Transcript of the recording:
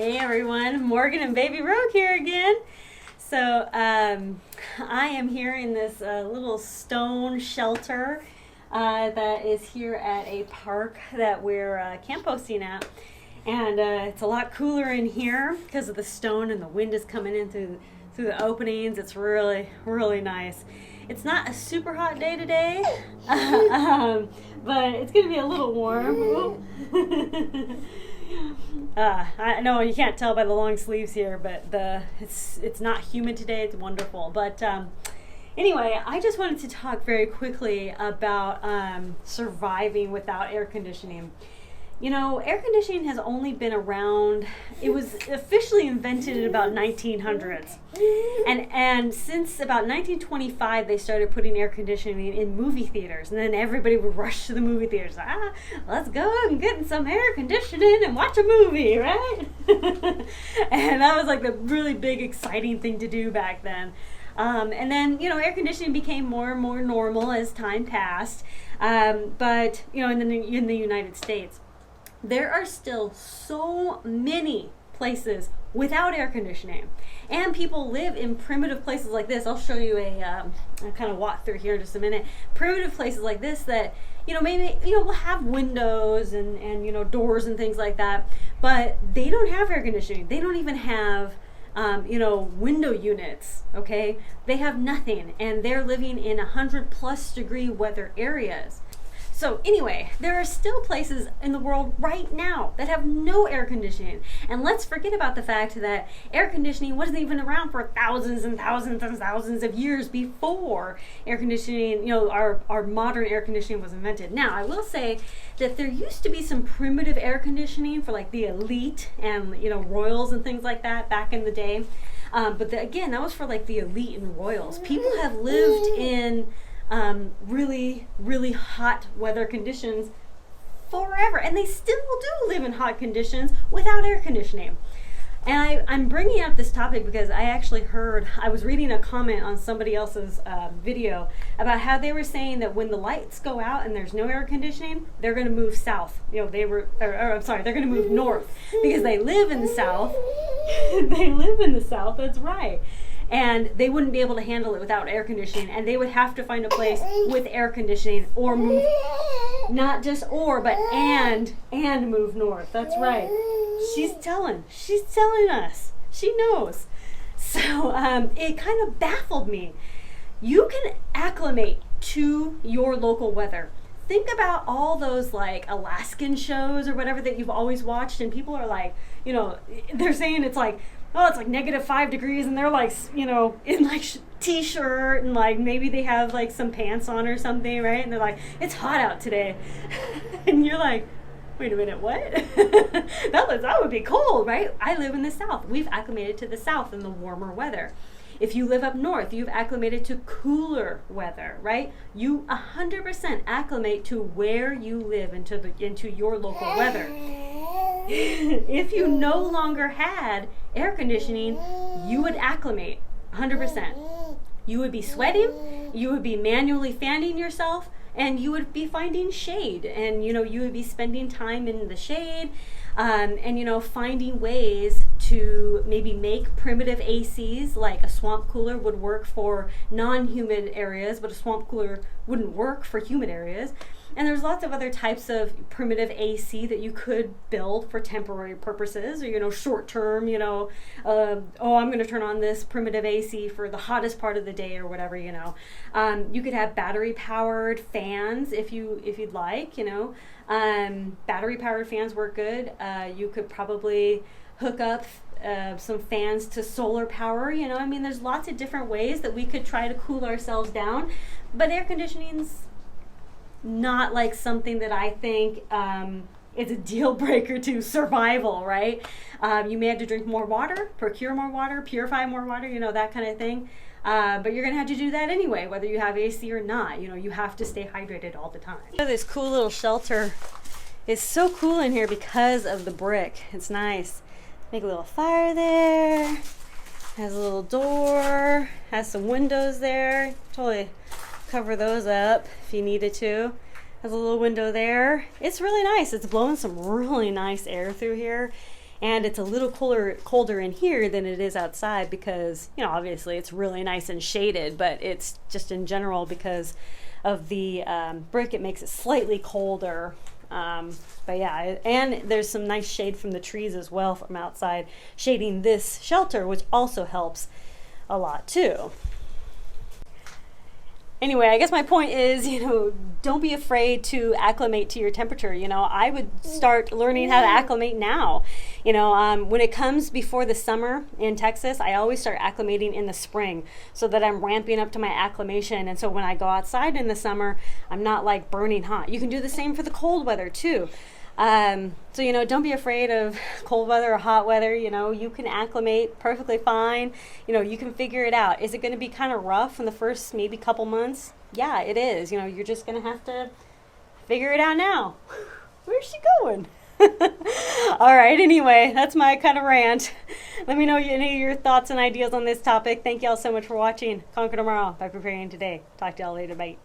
Hey everyone, Morgan and Baby Rogue here again. So I am here in this little stone shelter that is here at a park that we're camp hosting at. And it's a lot cooler in here because of the stone and the wind is coming in through the openings. It's really, really nice. It's not a super hot day today, but it's going to be a little warm. I know you can't tell by the long sleeves here, but it's not humid today. It's wonderful. But anyway, I just wanted to talk very quickly about surviving without air conditioning. You know, air conditioning has only been around, it was officially invented in about 1900s. And since about 1925, they started putting air conditioning in movie theaters. And then everybody would rush to the movie theaters. Let's go and get some air conditioning and watch a movie, right? And that was like the really big, exciting thing to do back then. And then, you know, air conditioning became more and more normal as time passed. But, you know, in the United States, there are still so many places without air conditioning, and people live in primitive places like this. I'll show you I'll kind of walk through here in just a minute. Primitive places like this that, you know, maybe, you know, will have windows and you know, doors and things like that, but they don't have air conditioning. They don't even have you know, window units. Okay, they have nothing, and they're living in 100+ degree weather areas. So anyway, there are still places in the world right now that have no air conditioning. And let's forget about the fact that air conditioning wasn't even around for thousands and thousands and thousands of years before air conditioning, you know, our modern air conditioning was invented. Now, I will say that there used to be some primitive air conditioning for like the elite and, you know, royals and things like that back in the day. But again, that was for like the elite and royals. People have lived in really, really hot weather conditions forever, and they still do live in hot conditions without air conditioning. And I'm bringing up this topic because I was reading a comment on somebody else's video about how they were saying that when the lights go out and there's no air conditioning, they're going to move south. You know, they're going to move north because they live in the south. They live in the south, that's right. And they wouldn't be able to handle it without air conditioning, and they would have to find a place with air conditioning or move, not just or, but and move north. That's right. She's telling us. She knows. So it kind of baffled me. You can acclimate to your local weather. Think about all those like Alaskan shows or whatever that you've always watched, and people are like, you know, they're saying it's like, oh, it's like -5 degrees, and they're like, you know, in like t-shirt, and like maybe they have like some pants on or something, right? And they're like, it's hot out today. And you're like, wait a minute, what? that would be cold, right? I live in the South. We've acclimated to the South and the warmer weather. If you live up north, you've acclimated to cooler weather, right? You 100% acclimate to where you live, into your local weather. If you no longer had air conditioning, you would acclimate 100%. You would be sweating, you would be manually fanning yourself, and you would be finding shade, and you know, you would be spending time in the shade, and you know, finding ways to maybe make primitive ACs. Like a swamp cooler would work for non-humid areas, but a swamp cooler wouldn't work for humid areas. And there's lots of other types of primitive AC that you could build for temporary purposes, or, you know, short term, you know, I'm going to turn on this primitive AC for the hottest part of the day or whatever, you know. You could have battery powered fans if you'd like, you know. Battery powered fans work good. You could probably hook up some fans to solar power, you know. I mean, there's lots of different ways that we could try to cool ourselves down, but air conditioning's not like something that I think is a deal breaker to survival, right? You may have to drink more water, procure more water, purify more water, you know, that kind of thing. But you're going to have to do that anyway, whether you have AC or not. You know, you have to stay hydrated all the time. This cool little shelter is so cool in here because of the brick. It's nice. Make a little fire there. Has a little door. Has some windows there. Totally cover those up if you needed to. Has a little window there. It's really nice. It's blowing some really nice air through here. And it's a little colder in here than it is outside because, obviously it's really nice and shaded, but it's just in general because of the brick, it makes it slightly colder. But yeah, and there's some nice shade from the trees as well from outside, shading this shelter, which also helps a lot too. Anyway, I guess my point is, don't be afraid to acclimate to your temperature. I would start learning how to acclimate now. When it comes before the summer in Texas, I always start acclimating in the spring so that I'm ramping up to my acclimation. And so when I go outside in the summer, I'm not like burning hot. You can do the same for the cold weather too. So, don't be afraid of cold weather or hot weather. You can acclimate perfectly fine. You can figure it out. Is it going to be kind of rough in the first maybe couple months? Yeah, it is. You're just going to have to figure it out now. Where's she going? All right. Anyway, that's my kind of rant. Let me know any of your thoughts and ideas on this topic. Thank you all so much for watching. Conquer Tomorrow by Preparing Today. Talk to y'all later. Bye.